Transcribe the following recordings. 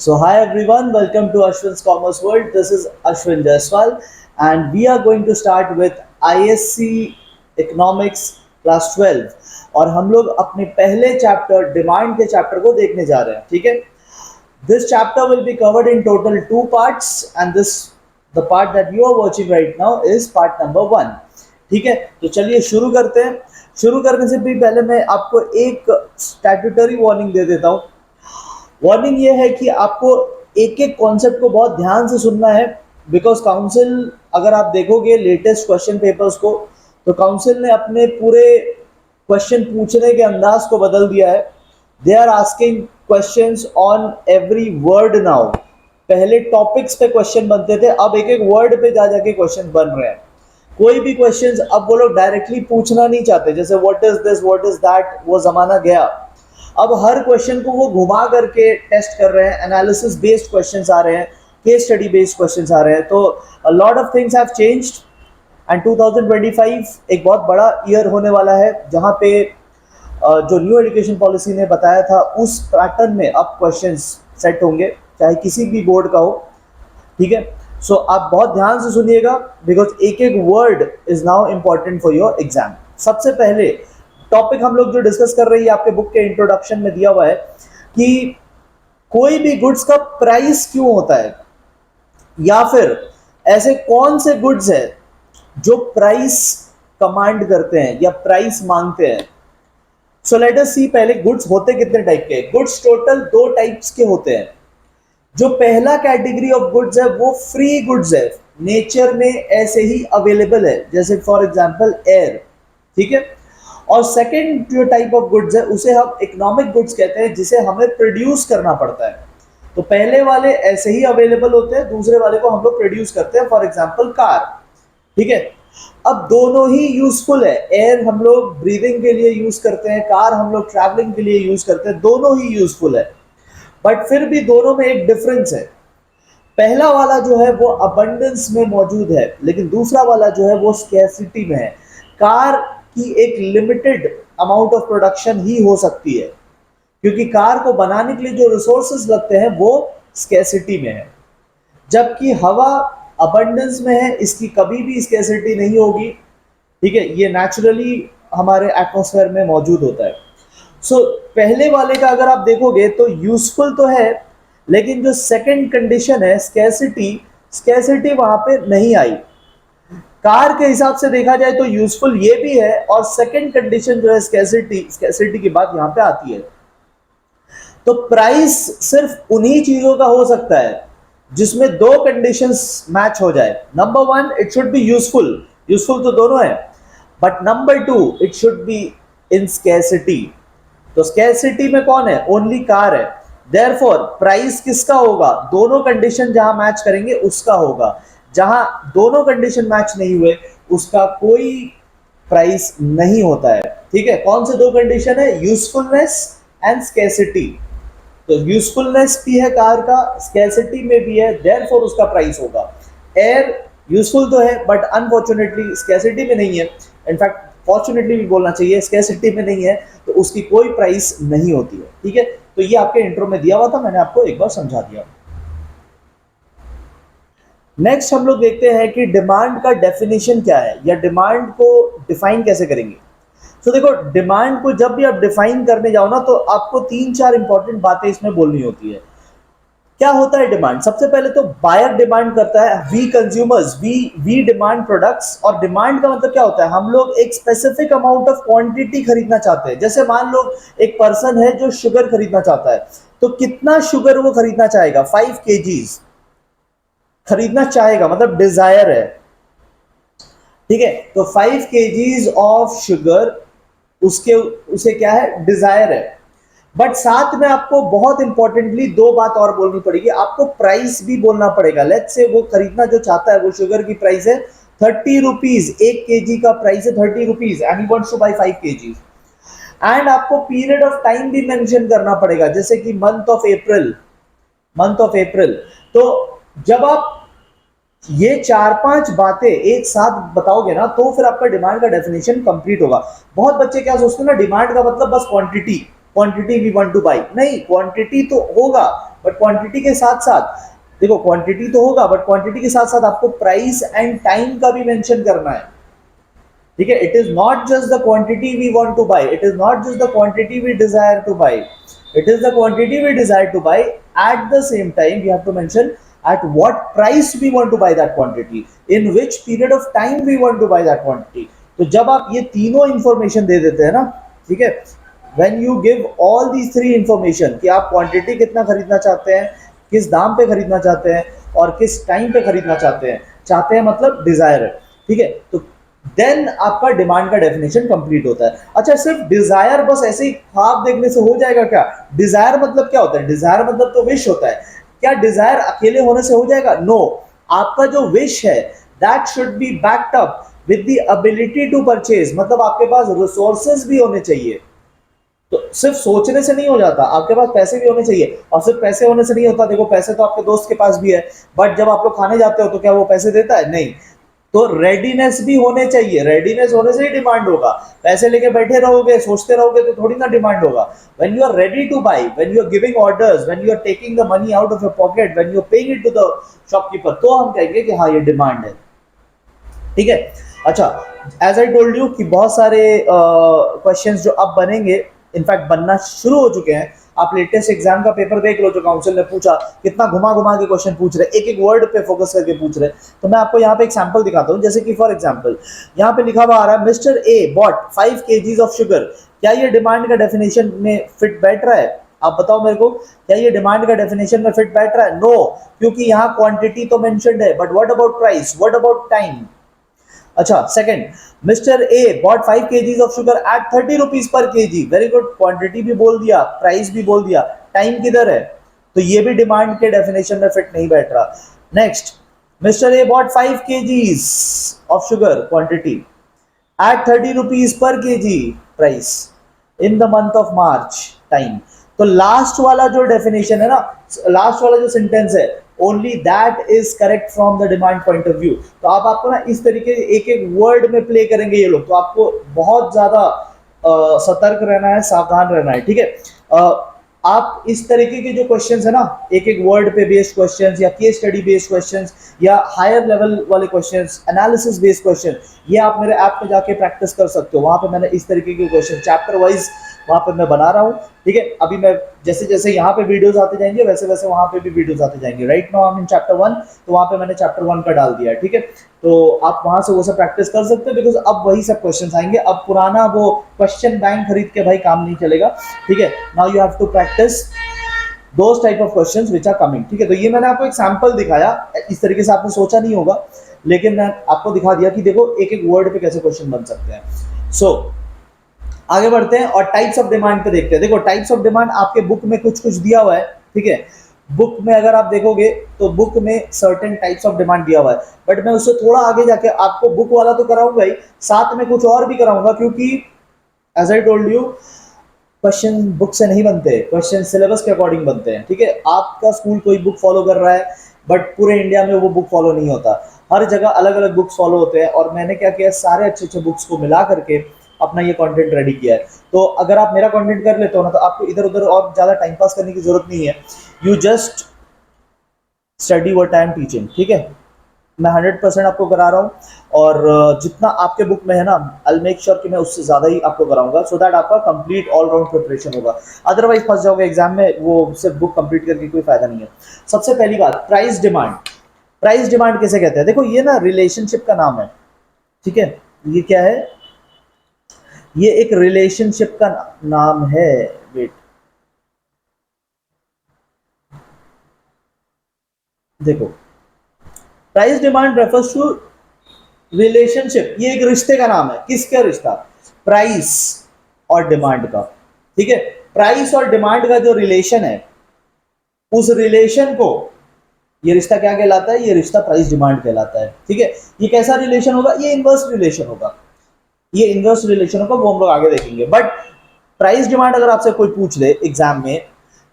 So hi everyone, welcome to Ashwin's Commerce World. This is Ashwin Jaiswal and we are going to start with ISC Economics Class 12 और हम लोग अपने पहले chapter demand के chapter को देखने जा रहे हैं. ठीक है. This chapter will be covered in total two parts and this the part that you are watching right now is part number 1. ठीक है. तो चलिए शुरू करते हैं. शुरू करने से भी पहले मैं आपको एक स्टैट्यूटरी वार्निंग दे देता हूँ. वार्निंग ये है कि आपको एक एक कॉन्सेप्ट को बहुत ध्यान से सुनना है बिकॉज काउंसिल, अगर आप देखोगे लेटेस्ट क्वेश्चन पेपर्स को, तो काउंसिल ने अपने पूरे क्वेश्चन पूछने के अंदाज को बदल दिया है. They are asking questions on every word now. पहले टॉपिक्स पे क्वेश्चन बनते थे, अब एक एक वर्ड पे जा जाके क्वेश्चन बन रहे हैं. कोई भी क्वेश्चंस अब वो लोग डायरेक्टली पूछना नहीं चाहते, जैसे what is this, what is that, वो जमाना गया. अब हर क्वेश्चन को वो घुमा करके टेस्ट कर रहे हैं. एनालिसिस बेस्ड क्वेश्चंस आ रहे हैं, केस स्टडी बेस्ड क्वेश्चंस आ रहे हैं. तो a lot of things have changed and 2025 एक बहुत बड़ा ईयर होने वाला है जहां पे जो न्यू एजुकेशन पॉलिसी ने बताया था उस पैटर्न में अब क्वेश्चंस सेट होंगे, चाहे किसी भी बोर्ड का हो. ठीक है. सो आप बहुत ध्यान से सुनिएगा बिकॉज एक एक word is now important for your exam. सबसे पहले टॉपिक हम लोग जो डिस्कस कर रही है, आपके बुक के इंट्रोडक्शन में दिया हुआ है कि कोई भी गुड्स का प्राइस क्यों होता है, या फिर ऐसे कौन से गुड्स है जो प्राइस कमांड करते हैं या प्राइस मांगते हैं. सो लेट अस सी पहले गुड्स होते कितने टाइप के. गुड्स टोटल दो टाइप्स के होते हैं. जो पहला कैटेगरी ऑफ गुड्स है वो फ्री गुड्स है, नेचर में ऐसे ही अवेलेबल है, जैसे फॉर एग्जांपल एयर. ठीक है. और सेकंड जो टाइप ऑफ गुड्स है उसे हम इकोनॉमिक गुड्स कहते हैं, जिसे हमें प्रोड्यूस करना पड़ता है. तो पहले वाले ऐसे ही अवेलेबल होते हैं, दूसरे वाले को हम लोग प्रोड्यूस करते हैं, फॉर एग्जांपल कार. ठीक है. अब दोनों ही यूजफुल है. एयर हम लोग ब्रीदिंग के लिए यूज करते हैं, कार हम लोग ट्रैवलिंग के लिए यूज करते हैं. दोनों ही यूजफुल है, बट फिर भी दोनों में एक डिफरेंस है. पहला वाला जो है वो अबंडेंस में मौजूद है, लेकिन दूसरा वाला जो है वो स्कैर्सिटी में है. कार की एक लिमिटेड अमाउंट ऑफ प्रोडक्शन ही हो सकती है, क्योंकि कार को बनाने के लिए जो रिसोर्सेज लगते हैं वो स्कैर्सिटी में है. जबकि हवा अबंडेंस में है, इसकी कभी भी स्कैर्सिटी नहीं होगी. ठीक है. ये नेचुरली हमारे एटमॉस्फेयर में मौजूद होता है. सो पहले वाले का अगर आप देखोगे तो यूजफुल तो है, लेकिन जो सेकंड कंडीशन है स्कैर्सिटी, स्कैर्सिटी वहां पे नहीं आई. कार के हिसाब से देखा जाए तो यूजफुल ये भी है, और सेकंड कंडीशन जो है स्कैर्सिटी, स्कैर्सिटी की बात यहां पे आती है. तो प्राइस सिर्फ उन्हीं चीजों का हो सकता है जिसमें दो कंडीशंस मैच हो जाए. Number 1, it should be useful. Useful तो दोनों है, but number 2, it should be in scarcity. तो स्कैर्सिटी में कौन है? ओनली कार है. देयरफॉर प्राइस किसका होगा? दोनों कंडीशन जहां मैच करेंगे उसका होगा. जहां दोनों कंडीशन मैच नहीं हुए उसका कोई प्राइस नहीं होता है. ठीक है. कौन से दो कंडीशन है? Usefulness and scarcity. तो यूजफुलनेस भी है कार का, स्कैर्सिटी में भी है, देयरफॉर उसका प्राइस होगा. एयर यूजफुल तो है बट अनफॉर्चुनेटली स्कैर्सिटी में नहीं है. इनफैक्ट फॉर्चुनेटली भी बोलना चाहिए, स्कैर्सिटी में नहीं है, तो उसकी कोई प्राइस नहीं होती है. ठीक है. तो ये आपके इंट्रो में दिया हुआ था, मैंने आपको एक बार समझा दिया. नेक्स्ट हम लोग देखते हैं कि डिमांड का डेफिनेशन क्या है, या डिमांड को डिफाइन कैसे करेंगे. तो देखो, डिमांड को जब भी आप डिफाइन करने जाओ ना, तो आपको 3-4 इंपॉर्टेंट बातें इसमें बोलनी होती है. क्या होता है डिमांड? सबसे पहले तो बायर डिमांड करता है, we consumers, we demand products. और डिमांड का मतलब क्या होता है? हम लोग एक स्पेसिफिक अमाउंट ऑफ क्वांटिटी खरीदना चाहते हैं. जैसे मान लो एक पर्सन है जो शुगर खरीदना चाहता है, तो कितना शुगर वो खरीदना चाहेगा? 5 kgs खरीदना चाहेगा, मतलब डिजायर है. ठीक है. तो 5 kgs ऑफ शुगर उसके उसे क्या है? डिजायर है. बट साथ में आपको बहुत इंपॉर्टेंटली दो बात और बोलनी पड़ेगी. आपको प्राइस भी बोलना पड़ेगा. लेट्स से वो खरीदना जो चाहता है, वो शुगर की प्राइस है 30 रुपीज. 1 kg का प्राइस है 30 rupees and he wants to buy 5 kg. And आपको पीरियड ऑफ टाइम भी मेंशन करना पड़ेगा, जैसे कि month of April, month of April. तो जब आप ये 4-5 बातें एक साथ बताओगे ना, तो फिर आपका डिमांड का डेफिनेशन कंप्लीट होगा. बहुत बच्चे क्या सोचते हैं ना, डिमांड का मतलब बस quantity, quantity we want to buy. नहीं, क्वांटिटी तो होगा, बट क्वांटिटी के साथ साथ देखो क्वांटिटी तो होगा, बट क्वांटिटी के साथ साथ आपको प्राइस एंड टाइम का भी मेंशन करना है, ठीक है। It is not just the quantity we want to buy, it is not just the quantity we desire to buy, it is the quantity we desire to buy. At the same time we have to mention at what price we want to buy that quantity, in which period of time we want to buy that quantity. तो जब आप ये तीनों information दे देते हैं ना, ठीक है, when you give all these three information कि आप क्वांटिटी कितना खरीदना चाहते हैं, किस दाम पे खरीदना चाहते हैं और किस टाइम पे खरीदना चाहते हैं मतलब डिजायर है, ठीक है, तो देन आपका डिमांड का डेफिनेशन कंप्लीट होता है। अच्छा, सिर्फ डिजायर बस ऐसे ही ख्वाब देखने से हो जाएगा क्या? डिजायर मतलब क्या होता है? डिजायर मतलब तो विश होता है। क्या डिजायर अकेले होने से हो जाएगा? नो, आपका जो विश है that should be backed up with the ability to purchase, मतलब आपके पास रिसोर्सेज भी होने चाहिए। तो सिर्फ सोचने से नहीं हो जाता, आपके पास पैसे भी होने चाहिए, और सिर्फ पैसे होने से नहीं होता। देखो पैसे तो आपके दोस्त के पास भी है, बट जब आप लोग खाने जाते हो तो क्या वो पैसे देता है? नहीं। तो रेडीनेस भी होने चाहिए, रेडीनेस होने से ही डिमांड होगा। पैसे लेके बैठे रहोगे, सोचते रहोगे तो थोड़ी ना डिमांड होगा। When you are ready to buy, when you are giving orders, when you are taking the money out of your pocket, when you are paying it to the shopkeeper, तो हम कहेंगे कि हाँ ये डिमांड है, ठीक है। अच्छा, एज आई टोल्ड यू कि बहुत सारे क्वेश्चंस जो अब बनेंगे, इनफैक्ट बनना शुरू हो चुके हैं। आप लेटेस्ट एग्जाम का पेपर देख लो जो काउंसिल ने पूछा, कितना घुमा घुमा के क्वेश्चन पूछ रहे, एक एक वर्ड पे फोकस करके पूछ रहे। तो मैं आपको यहाँ पे एक सैंपल दिखाता हूँ, जैसे कि फॉर एग्जांपल यहाँ पे लिखा हुआ आ रहा है mister A bought 5 kgs of sugar. क्या ये डिमांड का डेफिनेशन में फिट बैठ रहा है? आप बताओ मेरे को, क्या ये डिमांड का डेफिनेशन में फिट बैठ रहा है? नो, क्योंकि यहाँ क्वांटिटी तो मेंशन्ड है, but what about price, what about time? अच्छा, second, mister A bought 5 kgs of sugar at 30 rupees per KG. Very good, quantity भी बोल दिया, प्राइस भी बोल दिया, टाइम किधर है? तो ये भी डिमांड के डेफिनेशन में फिट नहीं बैठ रहा। Next, mister A bought 5 kgs of sugar quantity at 30 rupees per kg price in the month of March, time. तो लास्ट वाला जो डेफिनेशन है ना, लास्ट वाला जो सेंटेंस है, only that is correct from the demand point of view. तो आप आपको ना इस तरीके एक एक वर्ड में प्ले करेंगे ये लोग, तो आपको बहुत ज्यादा सतर्क रहना है, सावधान रहना है, ठीक है। आप इस तरीके के जो क्वेश्चंस है ना, एक एक वर्ड पे बेस्ड क्वेश्चंस या केस स्टडी बेस्ड क्वेश्चंस या हायर लेवल वाले क्वेश्चंस, एनालिसिस बेस्ड क्वेश्चन, ये आप मेरे ऐप पे जाके प्रैक्टिस कर सकते हो। वहां पे मैंने इस तरीके के क्वेश्चन चैप्टर वाइज वहां पे मैं बना रहा हूँ, ठीक है। अभी मैं जैसे जैसे यहाँ पे वीडियोस आते जाएंगे वैसे वैसे वहां पे भी वीडियोस आते जाएंगे। Right now I am in chapter 1, तो वहां पे मैंने चैप्टर 1 का डाल दिया है, ठीक है। तो आप वहां से वो सब प्रैक्टिस कर सकते हो, बिकॉज अब वही सब क्वेश्चंस आएंगे। अब पुराना वो क्वेश्चन बैंक खरीद के भाई काम नहीं चलेगा, ठीक है। Now you have to practice those type of questions which are coming, ठीक है। तो ये मैंने आपको एक सैंपल दिखाया, इस तरीके से आपने सोचा नहीं होगा, लेकिन मैं आपको दिखा दिया कि देखो एक एक वर्ड पे कैसे क्वेश्चन बन सकते हैं। सो आगे बढ़ते हैं और टाइप्स ऑफ डिमांड पे देखते हैं। देखो टाइप्स ऑफ डिमांड आपके बुक में कुछ कुछ दिया हुआ है, ठीक है। बुक में अगर आप देखोगे तो बुक में सर्टेन टाइप्स ऑफ डिमांड दिया हुआ है, बट मैं उससे थोड़ा आगे जाके आपको बुक वाला तो कराऊंगा ही, साथ में कुछ और भी कराऊंगा, क्योंकि as I told you question book से नहीं बनते, क्वेश्चन सिलेबस के अकॉर्डिंग बनते हैं, ठीक है। आपका स्कूल कोई बुक फॉलो कर रहा है, बट पूरे इंडिया में वो बुक फॉलो नहीं होता, हर जगह अलग अलग बुक्स फॉलो होते हैं। और मैंने क्या किया, सारे अच्छे अच्छे बुक्स को मिला करके अपना ये कंटेंट रेडी किया है। तो अगर आप मेरा कंटेंट कर लेते हो ना, तो आपको इधर उधर और ज़्यादा टाइम पास करने की जरूरत नहीं है। You just study what I am teaching, ठीक है। मैं 100% आपको करा रहा हूँ, और जितना आपके बुक में है ना, आई मेक श्योर कि मैं उससे ज़्यादा ही आपको कराऊंगा, सो दैट आपका कंप्लीट ऑल राउंड प्रिपरेशन होगा। अदरवाइज फंस जाओगे एग्जाम में, वो सिर्फ बुक कंप्लीट करके कोई फायदा नहीं है। सबसे पहली बात, प्राइस डिमांड। प्राइस डिमांड किसे कहते हैं? देखो ये ना रिलेशनशिप का नाम है, ठीक है। ये क्या है? ये एक रिलेशनशिप का नाम है। वेट, देखो, price demand refers to relationship. ये एक रिश्ते का नाम है। किसका रिश्ता? प्राइस और डिमांड का, ठीक है। प्राइस और डिमांड का जो रिलेशन है, उस रिलेशन को, ये रिश्ता क्या कहलाता है? ये रिश्ता प्राइस डिमांड कहलाता है, ठीक है। ये कैसा रिलेशन होगा? ये इनवर्स रिलेशन होगा, ये इनवर्स रिलेशन होगा, वो हम लोग आगे देखेंगे। बट प्राइस डिमांड अगर आपसे कोई पूछ ले एग्जाम में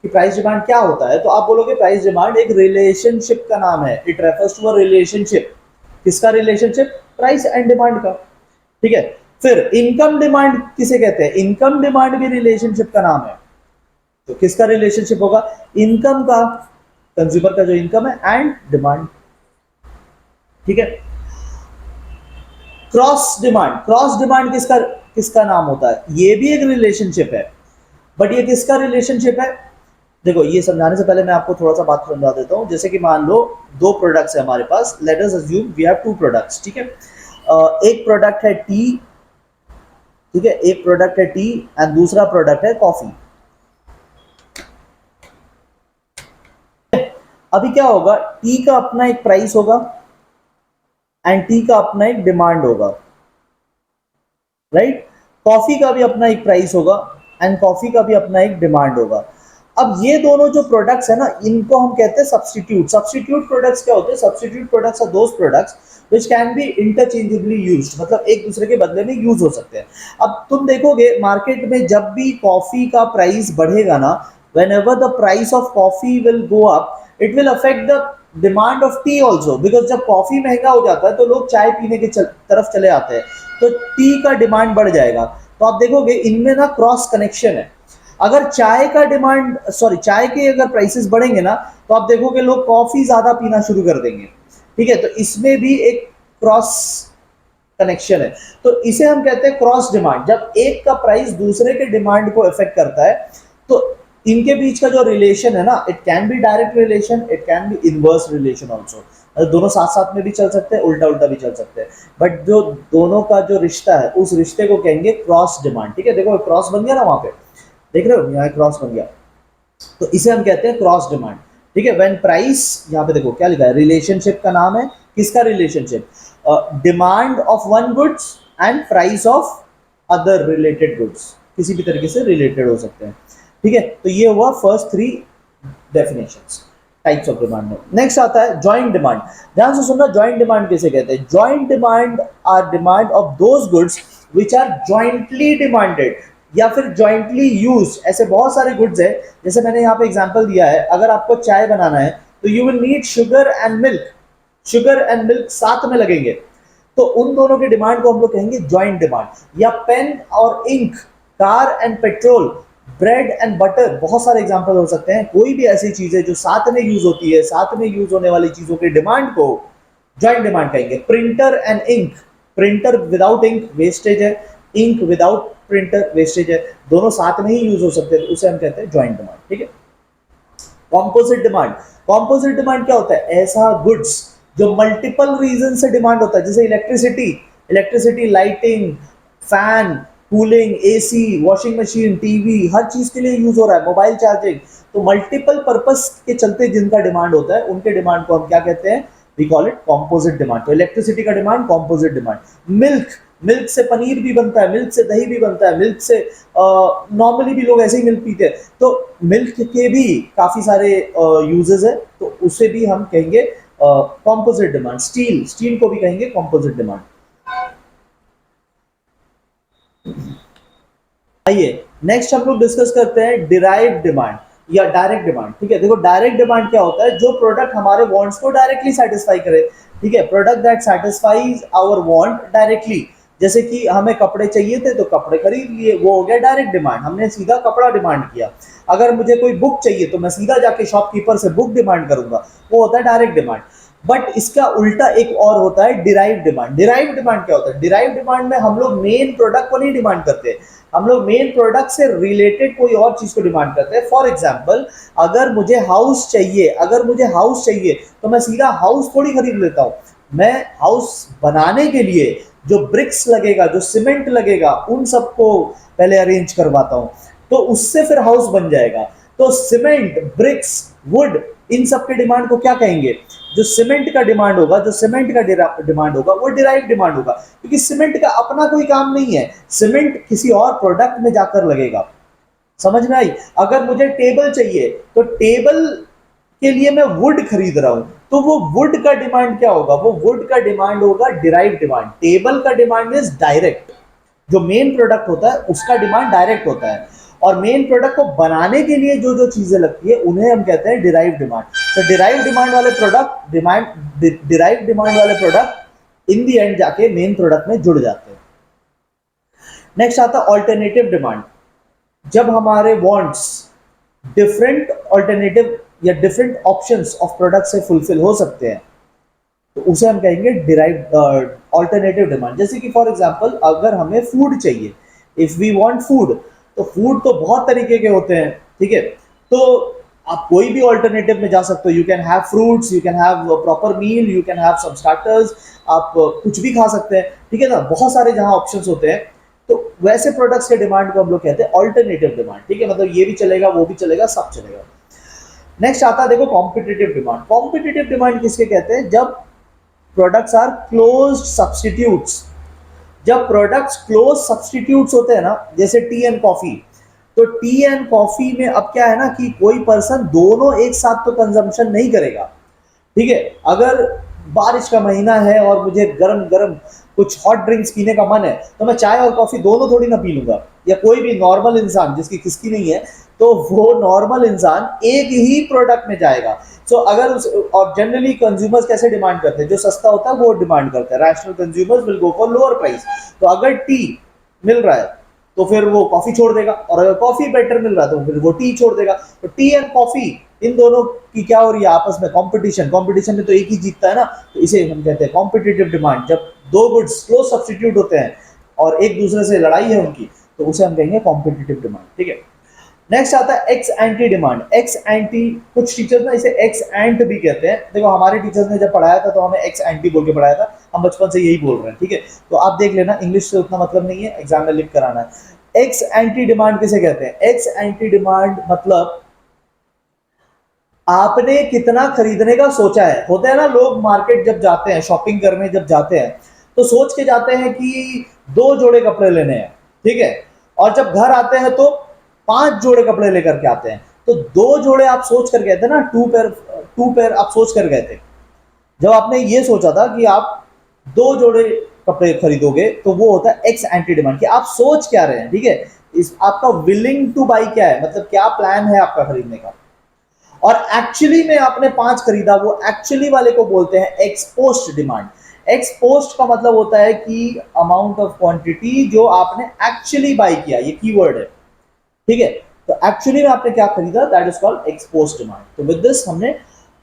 कि प्राइस डिमांड क्या होता है, तो आप बोलोगे प्राइस डिमांड एक रिलेशनशिप का नाम है। It refers to a relationship. किसका रिलेशनशिप? प्राइस एंड डिमांड का, ठीक है। फिर इनकम डिमांड किसे कहते हैं? इनकम डिमांड भी रिलेशनशिप का नाम है, तो किसका रिलेशनशिप होगा? इनकम का, कंज्यूमर का जो इनकम है एंड डिमांड। ठीक है। क्रॉस डिमांड किसका किसका नाम होता है? ये भी एक रिलेशनशिप है, बट ये किसका रिलेशनशिप है? देखो, ये समझाने से पहले मैं आपको थोड़ा सा बात समझा देता हूँ। जैसे कि मान लो दो प्रोडक्ट्स है हमारे पास, let us assume we have two products. ठीक है। एक प्रोडक्ट है टी, ठीक है, एक प्रोडक्ट है टी एंड दूसरा प्रोडक्ट है कॉफी। अभी क्या होगा, टी का अपना एक प्राइस होगा एंड टी का अपना एक डिमांड होगा, राइट। कॉफी का भी अपना एक प्राइस होगा एंड कॉफी का भी अपना एक डिमांड होगा। अब ये दोनों जो प्रोडक्ट्स है ना, इनको हम कहते हैं सब्स्टिट्यूट। सब्स्टिट्यूट प्रोडक्ट्स क्या होते हैं? Substitute products are those products which can be interchangeably used, मतलब एक दूसरे के बदले में यूज हो सकते हैं। अब तुम देखोगे मार्केट में जब भी कॉफी का प्राइस बढ़ेगा ना, whenever the price of coffee will go up it will affect the demand of tea also, because जब कॉफी महंगा हो जाता है तो लोग चाय पीने के तरफ चले आते हैं, तो टी का डिमांड बढ़ जाएगा। तो आप देखोगे इनमें ना क्रॉस कनेक्शन है। अगर चाय का डिमांड, सॉरी, चाय के अगर प्राइसेस बढ़ेंगे ना, तो आप देखोगे लोग कॉफी ज्यादा पीना शुरू कर देंगे। ठीक है। तो इसमें भी एक क्रॉस कनेक्शन है। तो इसे हम कहते हैं क्रॉस डिमांड। जब एक का प्राइस दूसरे के डिमांड को इफेक्ट करता है, तो इनके बीच का जो रिलेशन है ना, it can be direct relation, it can be inverse relation also. दोनों साथ साथ में भी चल सकते हैं, उल्टा उल्टा भी चल सकते हैं, बट जो दोनों का जो रिश्ता है उस रिश्ते को कहेंगे क्रॉस डिमांड। ठीक है। देखो क्रॉस बन गया ना वहां पे, देख रहे हो यहाँ क्रॉस बन गया, तो इसे हम कहते हैं क्रॉस डिमांड। ठीक है। व्हेन प्राइस, यहाँ पे देखो क्या लिखा है, रिलेशनशिप का नाम है, किसका relationship? Demand of one goods and price of other related goods, किसी भी तरीके से रिलेटेड हो सकते हैं। ठीक है। तो ये हुआ first three definitions, types of demand में। नेक्स्ट आता है जॉइंट डिमांड। ध्यान से सुनना, जॉइंट डिमांड किसे कहते हैं? Joint demand are demand of those goods which are jointly demanded या फिर जॉइंटली यूज। ऐसे बहुत सारे गुड्स है, जैसे मैंने यहाँ पे एग्जांपल दिया है, अगर आपको चाय बनाना है तो you will need sugar and milk, sugar and milk साथ में लगेंगे, तो उन दोनों के डिमांड को हम लोग कहेंगे जॉइंट डिमांड। या पेन और ink, car and petrol, bread and butter, बहुत सारे एग्जांपल हो सकते हैं। कोई भी ऐसी चीज है जो साथ में यूज होती है, साथ में यूज होने वाली चीजों के डिमांड को जॉइंट डिमांड कहेंगे। Printer and ink, printer without ink wastage है, इंक विदाउट प्रिंटर वेस्टेज है, दोनों साथ में ही यूज हो सकते हैं, तो उसे हम कहते हैं जॉइंट डिमांड। ठीक है। कॉम्पोजिट डिमांड, कॉम्पोजिट डिमांड क्या होता है? ऐसा गुड्स जो मल्टीपल रीजन से डिमांड होता है, जैसे electricity, electricity, lighting, fan, cooling, AC, washing machine, TV, हर चीज के लिए यूज हो रहा है, मोबाइल चार्जिंग, तो मल्टीपल पर्पस के चलते जिनका डिमांड होता है उनके डिमांड को हम क्या कहते हैं? We call it composite demand. तो इलेक्ट्रिसिटी का demand composite demand. Milk, milk से पनीर भी बनता है, मिल्क से दही भी बनता है, मिल्क से नॉर्मली भी लोग ऐसे ही मिल्क पीते हैं, तो मिल्क के भी काफी सारे यूजेस है, तो उसे भी हम कहेंगे कॉम्पोजिट डिमांड। स्टील, स्टील को भी कहेंगे कॉम्पोजिट डिमांड। आइए नेक्स्ट हम लोग डिस्कस करते हैं डिराइव डिमांड या डायरेक्ट डिमांड। ठीक है। देखो डायरेक्ट डिमांड क्या होता है? जो प्रोडक्ट हमारे वांट्स को डायरेक्टली सेटिस्फाई करे। ठीक है। Product that satisfies our want directly, जैसे कि हमें कपड़े चाहिए थे तो कपड़े खरीद लिए, वो हो गया डायरेक्ट डिमांड, हमने सीधा कपड़ा डिमांड किया। अगर मुझे कोई बुक चाहिए तो मैं सीधा जाके शॉपकीपर से बुक डिमांड करूंगा, वो होता है डायरेक्ट डिमांड। बट इसका उल्टा एक और होता है डिराइव डिमांड। डिराइव डिमांड क्या होता है? डिराइव डिमांड में हम लोग मेन प्रोडक्ट को नहीं डिमांड करते, हम लोग मेन प्रोडक्ट से रिलेटेड कोई और चीज को डिमांड करते हैं। फॉर एग्जांपल, अगर मुझे हाउस चाहिए, अगर मुझे हाउस चाहिए तो मैं सीधा हाउस थोड़ी खरीद लेता हूं, मैं हाउस बनाने के लिए जो ब्रिक्स लगेगा, जो सीमेंट लगेगा, उन सबको पहले अरेंज करवाता हूं, तो उससे फिर हाउस बन जाएगा। तो सीमेंट, ब्रिक्स, वुड, इन सब के डिमांड को क्या कहेंगे? जो सीमेंट का डिमांड होगा, जो सीमेंट का डिमांड होगा, वो डिराइव डिमांड होगा, क्योंकि सीमेंट का अपना कोई काम नहीं है, सीमेंट किसी और प्रोडक्ट में जाकर लगेगा। समझ में आई? अगर मुझे टेबल चाहिए तो टेबल के लिए मैं वुड खरीद रहा हूं, तो वो वुड का डिमांड क्या होगा? वो वुड का डिमांड होगा डिराइव डिमांड। टेबल का डिमांड इज डायरेक्ट, जो मेन प्रोडक्ट होता है उसका डिमांड डायरेक्ट होता है, और मेन प्रोडक्ट को बनाने के लिए जो जो चीजें लगती है उन्हें हम कहते हैं डिराइव डिमांड। तो डिराइव डिमांड वाले प्रोडक्ट, डिराइव डिमांड वाले प्रोडक्ट इन दी एंड जाके मेन प्रोडक्ट में जुड़ जाते हैं। नेक्स्ट आता है ऑल्टरनेटिव डिमांड। जब हमारे वांट्स डिफरेंट ऑल्टरनेटिव या डिफरेंट ऑप्शंस ऑफ प्रोडक्ट से फुलफिल हो सकते हैं, तो उसे हम कहेंगे डिराइव ऑल्टरनेटिव डिमांड। जैसे कि फॉर एग्जांपल अगर हमें फूड चाहिए, इफ वी वांट फूड, तो फूड तो बहुत तरीके के होते हैं, ठीक है। तो आप कोई भी ऑल्टरनेटिव में जा सकते हो, you can have fruits, you can have proper meal, you can have some starters, आप कुछ भी खा सकते हैं, ठीक है ना, बहुत सारे जहां ऑप्शंस होते हैं। तो वैसे प्रोडक्ट्स के डिमांड को हम लोग कहते हैं ऑल्टरनेटिव डिमांड, ठीक है, मतलब ये भी चलेगा, वो भी चलेगा, सब चलेगा। नेक्स्ट आता है देखो कॉम्पिटिटिव डिमांड। कॉम्पिटिटिव डिमांड किसके कहते हैं? जब प्रोडक्ट्स आर क्लोज्ड सब्स्टिट्यूट्स। जब प्रोडक्ट्स क्लोज सब्स्टिट्यूट्स होते हैं ना, जैसे टी एंड कॉफी, तो टी एंड कॉफी में अब क्या है ना कि कोई पर्सन दोनों एक साथ तो कंजम्पशन नहीं करेगा, ठीक है। अगर बारिश का महीना है और मुझे गरम गरम कुछ हॉट ड्रिंक्स पीने का मन है, तो मैं चाय और कॉफी दोनों थोड़ी ना पी लूंगा, या कोई भी नॉर्मल इंसान जिसकी खिसकी नहीं है, तो वो नॉर्मल इंसान एक ही प्रोडक्ट में जाएगा। सो अगर उस, और जनरली कंज्यूमर्स कैसे डिमांड करते हैं? जो सस्ता होता है वो डिमांड करते हैं, rational consumers will go for lower price. तो अगर टी मिल रहा है तो फिर वो कॉफी छोड़ देगा, और अगर कॉफी बेटर मिल रहा है तो फिर वो टी छोड़ देगा। तो टी एंड कॉफी, इन दोनों की क्या हो रही है आपस में? कंपटीशन। कंपटीशन में तो एक ही जीतता है ना, तो इसे हम कहते हैं कॉम्पिटिटिव डिमांड। जब दो गुड्स क्लोज सब्स्टिट्यूट होते हैं और एक दूसरे से लड़ाई है उनकी, तो उसे हम कहेंगे कॉम्पिटिटिव डिमांड, ठीक है। नेक्स्ट आता है x anti demand. X anti, कुछ टीचर्स ना इसे एक्स एंट भी कहते हैं। देखो हमारे टीचर्स ने जब पढ़ाया था तो हमें एक्स एंटी बोल के पढ़ाया था, हम बचपन से यही बोल रहे हैं, ठीक है। तो आप देख लेना, इंग्लिश से उतना मतलब नहीं है, एग्जाम में लिख कर आना है। एक्स एंटी डिमांड किसे कहते हैं? एक्स एंटी डिमांड मतलब आपने कितना खरीदने का सोचा है। होता है ना, लोग मार्केट जब जाते हैं, शॉपिंग करने जब जाते हैं, तो सोच के जाते हैं कि 2 जोड़े कपड़े लेने हैं, ठीक है, और जब घर आते हैं तो 5 जोड़े कपड़े लेकर के आते हैं। तो 2 जोड़े आप सोच कर गए थे ना, टू पेयर आप सोच कर गए थे। जब आपने ये सोचा था कि आप 2 जोड़े कपड़े खरीदोगे, तो वो होता है एक्स एंटी डिमांड, कि आप सोच क्या रहे हैं, ठीक है। इस आपका विलिंग टू बाई क्या है, मतलब क्या प्लान है आपका खरीदने का। और एक्चुअली में आपने 5 खरीदा, वो एक्चुअली वाले को बोलते हैं एक्सपोस्ट डिमांड। एक्सपोस्ट का मतलब होता है कि अमाउंट ऑफ क्वांटिटी जो आपने एक्चुअली बाई किया, ये कीवर्ड है, ठीक है। तो एक्चुअली में आपने क्या खरीदा, that is called ex post demand. तो विद दिस हमने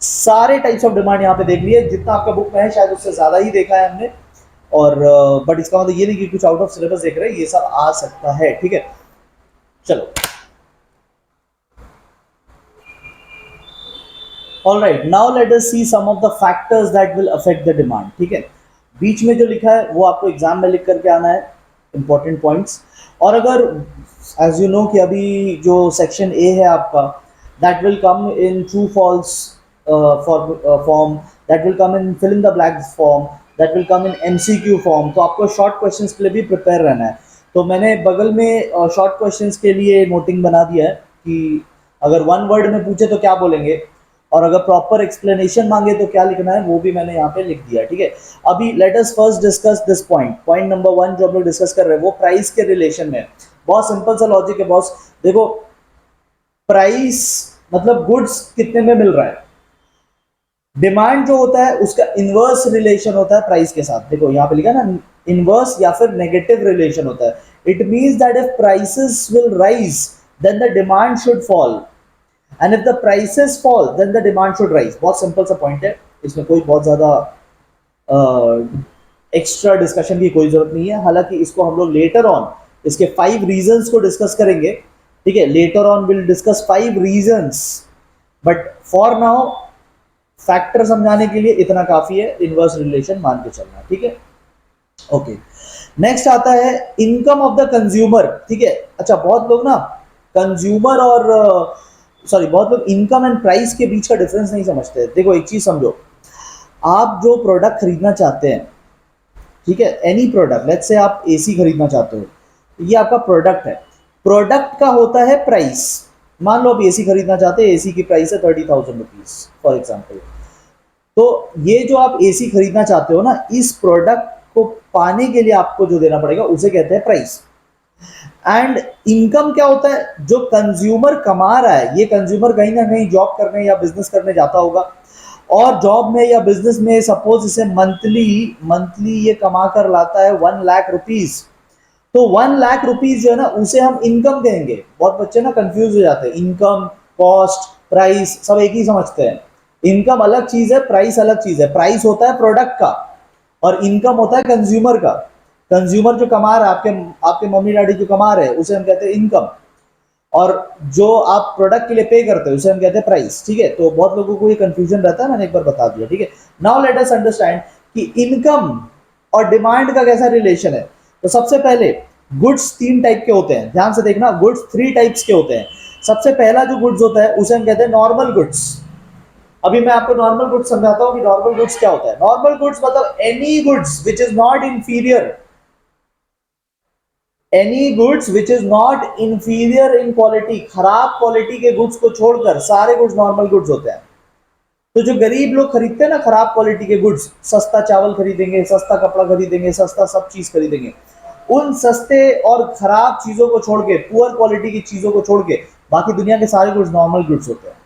सारे टाइप्स ऑफ डिमांड यहाँ पे देख लिए, जितना आपका बुक में है शायद उससे ज्यादा ही देखा है हमने। और बट इसका मतलब ये नहीं कि कुछ आउट ऑफ सिलेबस देख रहे हैं, ये सब आ सकता है, ठीक है। चलो, all right, now let us see some of the factors that will affect the demand, ठीक है। बीच में जो लिखा है वो आपको एग्जाम में लिख करके आना है, इंपॉर्टेंट पॉइंट्स। और अगर एज यू नो कि अभी जो सेक्शन ए है आपका, that will come in true false form, that will come in fill in the blanks form, that will come in MCQ form. तो आपको शॉर्ट क्वेश्चंस के लिए भी प्रिपेयर रहना है। तो मैंने बगल में शॉर्ट क्वेश्चंस के लिए नोटिंग बना दिया है कि अगर 1 वर्ड में पूछे तो क्या बोलेंगे, और अगर प्रॉपर एक्सप्लेनेशन मांगे तो क्या लिखना है, वो भी मैंने यहाँ पे लिख दिया, ठीक है। अभी let us first discuss this point. Point number 1 जो हम लोग डिस्कस कर रहे हैं वो प्राइस के रिलेशन में। बहुत सिंपल सा लॉजिक है बॉस। देखो, प्राइस मतलब गुड्स कितने में मिल रहा है, डिमांड जो होता है उसका इनवर्स रिलेशन होता है प्राइस के साथ। देखो यहाँ पे लिखा ना, इनवर्स या फिर नेगेटिव रिलेशन होता है। It means that if prices will rise then the demand should fall, and if the prices fall then the demand should rise. बहुत सिंपल सा पॉइंट है, इसमें कोई बहुत ज्यादा एक्स्ट्रा डिस्कशन की कोई जरूरत नहीं है। हालांकि इसको हम लोग लेटर ऑन इसके 5 रीजंस को डिस्कस करेंगे, ठीक है। Later on will discuss 5 reasons, but for now factor समझाने के लिए इतना काफी है, इनवर्स रिलेशन मान के चलना, ठीक है। ओके, नेक्स्ट आता है इनकम ऑफ द कंज्यूमर, ठीक है। अच्छा, बहुत लोग ना कंज्यूमर और सॉरी बहुत लोग इनकम एंड प्राइस के बीच का डिफरेंस नहीं समझते। देखो एक चीज समझो, आप जो प्रोडक्ट खरीदना चाहते हैं, ठीक है, एनी प्रोडक्ट, लेट्स से आप एसी खरीदना चाहते हो, ये आपका प्रोडक्ट है। प्रोडक्ट का होता है प्राइस। मान लो आप एसी खरीदना चाहते हैं, एसी की प्राइस है 30,000 रुपीज फॉर एग्जाम्पल। तो ये जो आप एसी खरीदना चाहते हो ना, इस प्रोडक्ट को पाने के लिए आपको जो देना पड़ेगा उसे कहते हैं प्राइस। एंड इनकम क्या होता है, जो कंज्यूमर कमा रहा है। ये कंज्यूमर कहीं ना कहीं जॉब करने या बिजनेस करने जाता होगा, और जॉब में या बिजनेस में सपोज इसे मंथली मंथली ये कमा कर लाता है 1 लाख रुपीज। तो 1 लाख रुपीज जो है ना, उसे हम इनकम कहेंगे। बहुत बच्चे ना कंफ्यूज हो जाते हैं, इनकम कॉस्ट, प्राइस सब एक ही समझते हैं। इनकम अलग चीज है, प्राइस अलग चीज है। प्राइस होता है प्रोडक्ट का और इनकम होता है कंज्यूमर का। कंज्यूमर जो कमा रहा है, आपके आपके मम्मी डैडी जो कमा रहे हैं उसे हम कहते हैं इनकम, और जो आप प्रोडक्ट के लिए पे करते हो उसे हम कहते हैं प्राइस। ठीक है, तो बहुत लोगों को ये कंफ्यूजन रहता है, मैंने एक बार बता दिया। ठीक है, नाउ लेट अस अंडरस्टैंड कि इनकम और डिमांड का कैसा रिलेशन है। तो सबसे पहले गुड्स 3 टाइप के होते हैं, ध्यान से देखना, गुड्स 3 टाइप्स के होते हैं। सबसे पहला जो गुड्स होता है उसे हम कहते हैं नॉर्मल गुड्स। अभी मैं आपको नॉर्मल गुड्स समझाता हूं कि नॉर्मल गुड्स क्या होता है। नॉर्मल गुड्स मतलब any goods which is not inferior, any goods which is not inferior in quality. खराब क्वालिटी के गुड्स को छोड़कर सारे गुड्स नॉर्मल गुड्स होते हैं। तो जो गरीब लोग खरीदते हैं ना खराब क्वालिटी के गुड्स, सस्ता चावल खरीदेंगे, सस्ता कपड़ा खरीदेंगे, सस्ता सब चीज खरीदेंगे, उन सस्ते और खराब चीजों को छोड़ के, पुअर क्वालिटी की चीजों को छोड़ के बाकी दुनिया के सारे गुड्स नॉर्मल गुड्स होते हैं।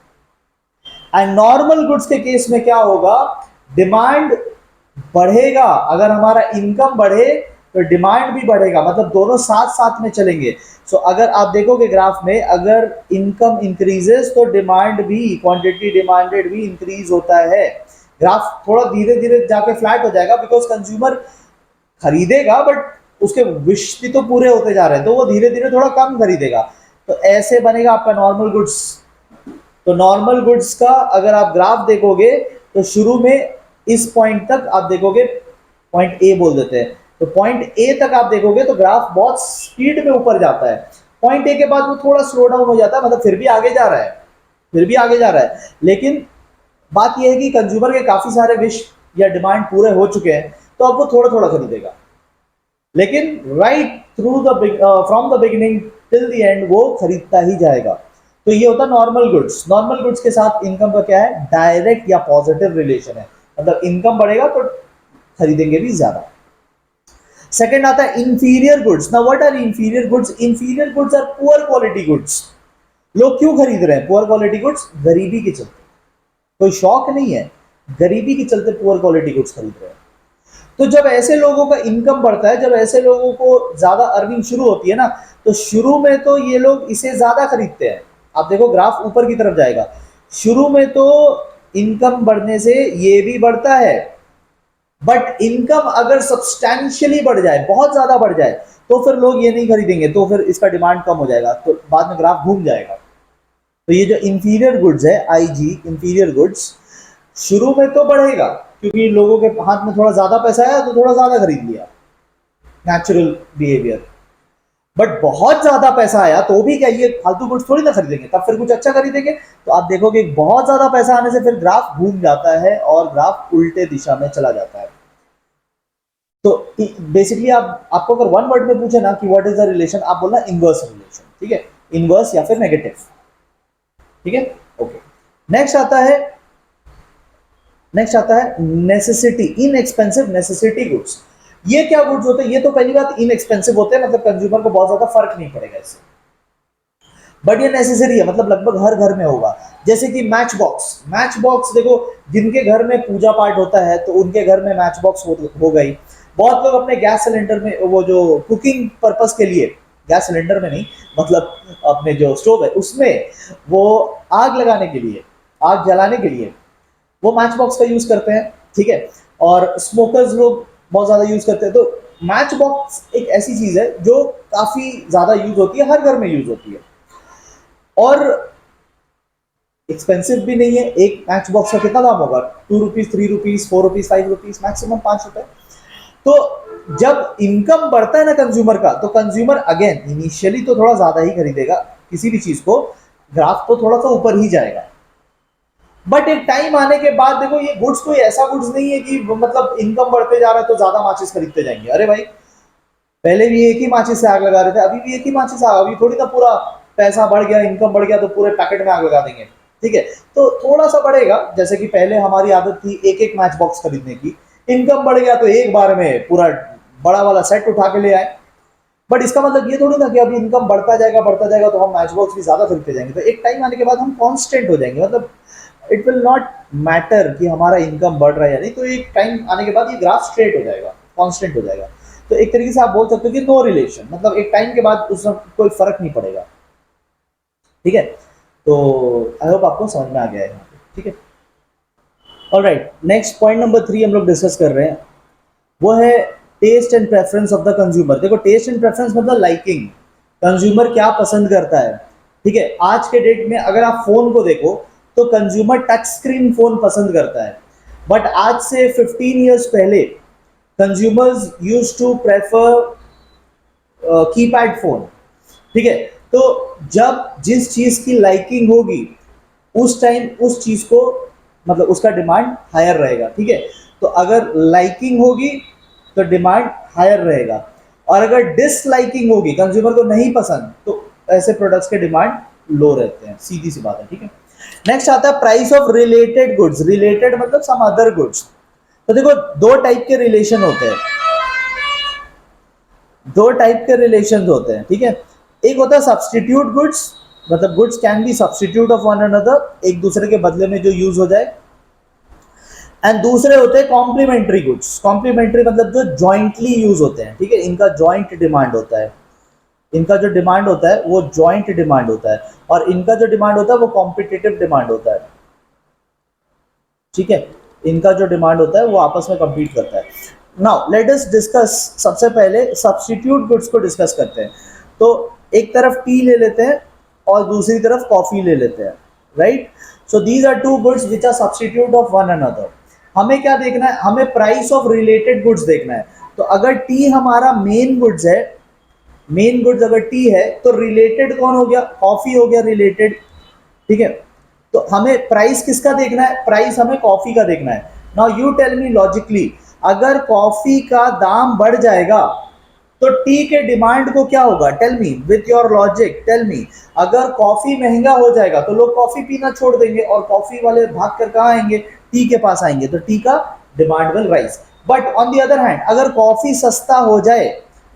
एंड नॉर्मल गुड्स के केस में क्या होगा, डिमांड बढ़ेगा। अगर हमारा इनकम बढ़े तो डिमांड भी बढ़ेगा, मतलब दोनों साथ साथ में चलेंगे। सो अगर आप देखोगे ग्राफ में, अगर इनकम इंक्रीजेस तो डिमांड भी, क्वांटिटी डिमांडेड भी इंक्रीज होता है। ग्राफ थोड़ा धीरे धीरे जाके फ्लैट हो जाएगा, बिकॉज कंज्यूमर खरीदेगा बट उसके विश भी तो पूरे होते जा रहे हैं, तो वो धीरे धीरे थोड़ा कम खरीदेगा। तो ऐसे बनेगा आपका नॉर्मल गुड्स। तो नॉर्मल गुड्स का अगर आप ग्राफ देखोगे तो शुरू में इस पॉइंट तक आप देखोगे, पॉइंट ए बोल देते हैं, तो पॉइंट ए तक आप देखोगे तो ग्राफ बहुत स्पीड में ऊपर जाता है। पॉइंट ए के बाद वो थोड़ा स्लो डाउन हो जाता है, मतलब फिर भी आगे जा रहा है, फिर भी आगे जा रहा है। लेकिन बात यह है कि कंज्यूमर के काफी सारे विश या डिमांड पूरे हो चुके हैं, तो अब वो थोड़ा थोड़ा खरीदेगा। लेकिन right through the from the beginning till the end वो खरीदता ही जाएगा। तो ये होता है नॉर्मल गुड्स। नॉर्मल गुड्स के साथ इनकम का क्या है, डायरेक्ट या पॉजिटिव रिलेशन है, मतलब इनकम बढ़ेगा तो खरीदेंगे भी ज्यादा। सेकंड आता है inferior goods. Now what are inferior goods? Inferior goods are poor quality goods. लोग क्यों खरीद रहे हैं पुअर क्वालिटी गुड्स? गरीबी के चलते, कोई शौक नहीं है, गरीबी के चलते पुअर क्वालिटी गुड्स खरीद रहे हैं। तो जब ऐसे लोगों का इनकम बढ़ता है, जब ऐसे लोगों को ज्यादा अर्निंग शुरू होती है ना, तो शुरू में तो ये लोग इसे ज्यादा खरीदते हैं। आप देखो ग्राफ ऊपर की तरफ जाएगा, शुरू में तो इनकम बढ़ने से ये भी बढ़ता है, बट इनकम अगर सब्सटैंशियली बढ़ जाए, बहुत ज्यादा बढ़ जाए, तो फिर लोग ये नहीं खरीदेंगे, तो फिर इसका डिमांड कम हो जाएगा, तो बाद में ग्राफ घूम जाएगा। तो ये जो इंफीरियर गुड्स है, आईजी इंफीरियर गुड्स, शुरू में तो बढ़ेगा क्योंकि लोगों के हाथ में थोड़ा ज्यादा पैसा आया तो थोड़ा ज्यादा खरीद लिया, नेचुरल बिहेवियर। बट बहुत ज्यादा पैसा आया तो भी क्या, ये फालतू गुड्स थोड़ी ना खरीदेंगे, तब फिर कुछ अच्छा खरीदेंगे। तो आप देखोगे बहुत ज्यादा पैसा आने से फिर ग्राफ घूम जाता है और ग्राफ उल्टे दिशा में चला जाता है। तो बेसिकली आपको अगर वन वर्ड में पूछे ना कि व्हाट इज द रिलेशन, आप बोलना इनवर्स रिलेशन। ठीक है, इनवर्स या फिर नेगेटिव। ठीक है, ओके। नेक्स्ट आता है नेसेसिटी, इनएक्सपेंसिव नेसेसिटी गुड्स। ये क्या गुड्स होते हैं? ये तो पहली बात इनएक्सपेंसिव होते हैं, मतलब कंज्यूमर को बहुत ज्यादा फर्क नहीं पड़ेगा इससे, बट ये नेसेसरी है, मतलब लगभग हर घर में होगा। जैसे कि मैच बॉक्स। मैच बॉक्स देखो, जिनके घर में पूजा पाठ होता है तो उनके घर में मैच बॉक्स हो गई। बहुत लोग अपने गैस सिलेंडर में, वो जो कुकिंग पर्पस के लिए, गैस सिलेंडर में नहीं, मतलब अपने जो स्टोव है उसमें वो आग लगाने के लिए, आग जलाने के लिए वो मैच बॉक्स का यूज करते हैं। ठीक है, और स्मोकर्स लोग बहुत ज्यादा यूज करते हैं। तो मैच बॉक्स एक ऐसी चीज है जो काफी ज्यादा यूज होती है, हर घर में यूज होती है, और एक्सपेंसिव भी नहीं है। एक मैच बॉक्स का कितना दाम होगा? 2 rupees, 3 rupees, 4 rupees, 5 rupees, maximum 5 रुपए। तो जब इनकम बढ़ता है ना कंज्यूमर का, तो कंज्यूमर अगेन इनिशियली तो थोड़ा ज्यादा ही खरीदेगा किसी भी चीज को, ग्राफ तो थोड़ा सा ऊपर ही जाएगा। बट एक टाइम आने के बाद देखो, ये गुड्स कोई ऐसा गुड्स नहीं है कि मतलब इनकम बढ़ते जा रहा है तो ज्यादा माचिस खरीदते जाएंगे। अरे भाई, पहले भी एक ही माचिस से आग लगा रहे थे, अभी भी एक ही माचिस से आग, अभी थोड़ी ना पूरा पैसा बढ़ गया, इनकम बढ़ गया तो पूरे पैकेट में आग लगा देंगे। ठीक है, तो थोड़ा सा बढ़ेगा। जैसे कि पहले हमारी आदत थी एक एक मैच बॉक्स खरीदने की, इनकम बढ़ गया तो एक बार में पूरा बड़ा वाला सेट उठा के ले आए। बट इसका मतलब ये थोड़ी ना कि अभी इनकम बढ़ता जाएगा तो हम मैच बॉक्स भी ज्यादा खरीदते जाएंगे। तो एक टाइम आने के बाद हम कांस्टेंट हो जाएंगे, मतलब इट विल नॉट मैटर कि हमारा इनकम बढ़ रहा है या नहीं। तो एक टाइम आने के बाद ये ग्राफ स्ट्रेट हो जाएगा, कांस्टेंट हो जाएगा। तो एक तरीके से आप बोल सकते हो कि नो रिलेशन, मतलब एक टाइम के बाद उसमें कोई फर्क नहीं पड़ेगा। ठीक है, तो आई होप आपको समझ में आ गया है यहाँ पे, ठीक है। ऑलराइट, नेक्स्ट पॉइंट नंबर 3 हम लोग डिस्कस कर रहे हैं, वो है taste and preference of the consumer. देखो, टेस्ट एंड प्रेफरेंस मतलब लाइकिंग, कंज्यूमर क्या पसंद करता है, ठीक है। आज के डेट में अगर आप फोन को देखो तो कंज्यूमर टच स्क्रीन फोन पसंद करता है, बट आज से 15 ईयर्स पहले consumers use to prefer keypad phone, ठीक है। तो जब जिस चीज की लाइकिंग होगी उस टाइम उस चीज को, मतलब उसका डिमांड हायर रहेगा, ठीक है। तो अगर लाइकिंग होगी तो डिमांड हायर रहेगा, और अगर डिसलाइकिंग होगी, कंज्यूमर को नहीं पसंद, तो ऐसे प्रोडक्ट्स के डिमांड लो रहते हैं, सीधी सी बात है, ठीक है। नेक्स्ट आता है price of related goods. Related मतलब सम अदर गुड्स। तो देखो, दो टाइप के रिलेशन होते हैं, दो टाइप के रिलेशन होते हैं, ठीक है। एक होता है सब्सटीट्यूट गुड्स, मतलब goods can be substitute of one another, एक दूसरे के बदले में जो यूज हो जाए। एंड दूसरे होते हैं कॉम्प्लीमेंट्री गुड्स। कॉम्प्लीमेंट्री मतलब जो जॉइंटली यूज होते हैं, ठीक है, इनका जॉइंट डिमांड होता है, इनका जो डिमांड होता है वो जॉइंट डिमांड होता है, और इनका जो डिमांड होता है वो कॉम्पिटिटिव डिमांड होता है, ठीक है। इनका जो डिमांड होता है वो आपस में compete करता है। नाउ लेट अस डिस्कस, सबसे पहले सब्स्टिट्यूट गुड्स को डिस्कस करते हैं। तो एक तरफ टी ले लेते हैं और दूसरी तरफ कॉफी ले लेते हैं, right. So these are two goods which are substitute of one another. हमें क्या देखना है, हमें प्राइस ऑफ रिलेटेड गुड्स देखना है। तो अगर टी हमारा मेन गुड्स है, मेन गुड्स अगर टी है, तो रिलेटेड कौन हो गया, कॉफी हो गया रिलेटेड, ठीक है। तो हमें प्राइस किसका देखना है, प्राइस हमें कॉफी का देखना है। Now you tell me logically, अगर कॉफी का दाम बढ़ जाएगा तो टी के डिमांड को क्या होगा, tell me with your logic, tell me. अगर कॉफी महंगा हो जाएगा तो लोग कॉफी पीना छोड़ देंगे, और कॉफी वाले भाग कर कहाँ आएंगे, टी के पास आएंगे, तो टी का demand will rise. But on the other hand, अगर कॉफी सस्ता हो जाए,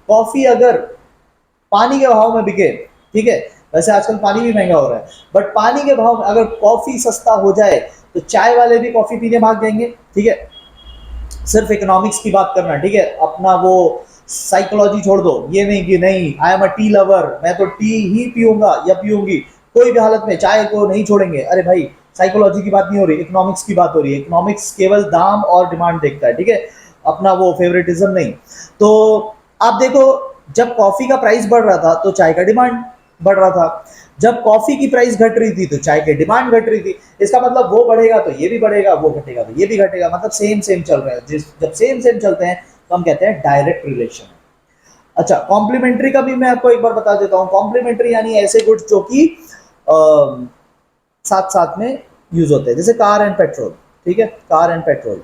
कॉफी अगर पानी के भाव में बिके, ठीक है, वैसे आजकल पानी भी महंगा हो रहा है, बट पानी के भाव में अगर कॉफी सस्ता हो जाए तो चाय वाले भी कॉफी पीने भाग जाएंगे, ठीक है। सिर्फ इकोनॉमिक्स की बात करना, ठीक है, अपना वो साइकोलॉजी छोड़ दो, ये नहीं कि नहीं I am a tea lover, मैं तो टी ही पीऊंगा या पीऊंगी, कोई भी हालत में चाय को नहीं छोड़ेंगे। अरे भाई, साइकोलॉजी की बात नहीं हो रही, इकोनॉमिक्स की बात हो रही है। इकोनॉमिक्स केवल दाम और डिमांड देखता है, ठीक है, अपना वो फेवरेटिज्म नहीं। तो आप देखो, जब कॉफी का प्राइस बढ़ रहा था तो चाय का डिमांड बढ़ रहा था, जब कॉफी की प्राइस घट रही थी तो चाय की डिमांड घट रही थी। इसका मतलब वो बढ़ेगा तो ये भी बढ़ेगा, वो घटेगा तो ये भी घटेगा, मतलब सेम सेम चल रहा है। जब सेम सेम चलते हैं तो हम कहते हैं डायरेक्ट रिलेशन। अच्छा, कॉम्प्लीमेंट्री का भी मैं आपको एक बार बता देता हूँ। कॉम्प्लीमेंट्री यानी ऐसे गुड्स जो कि साथ साथ में यूज होते हैं, जैसे कार एंड पेट्रोल, ठीक है, कार एंड पेट्रोल।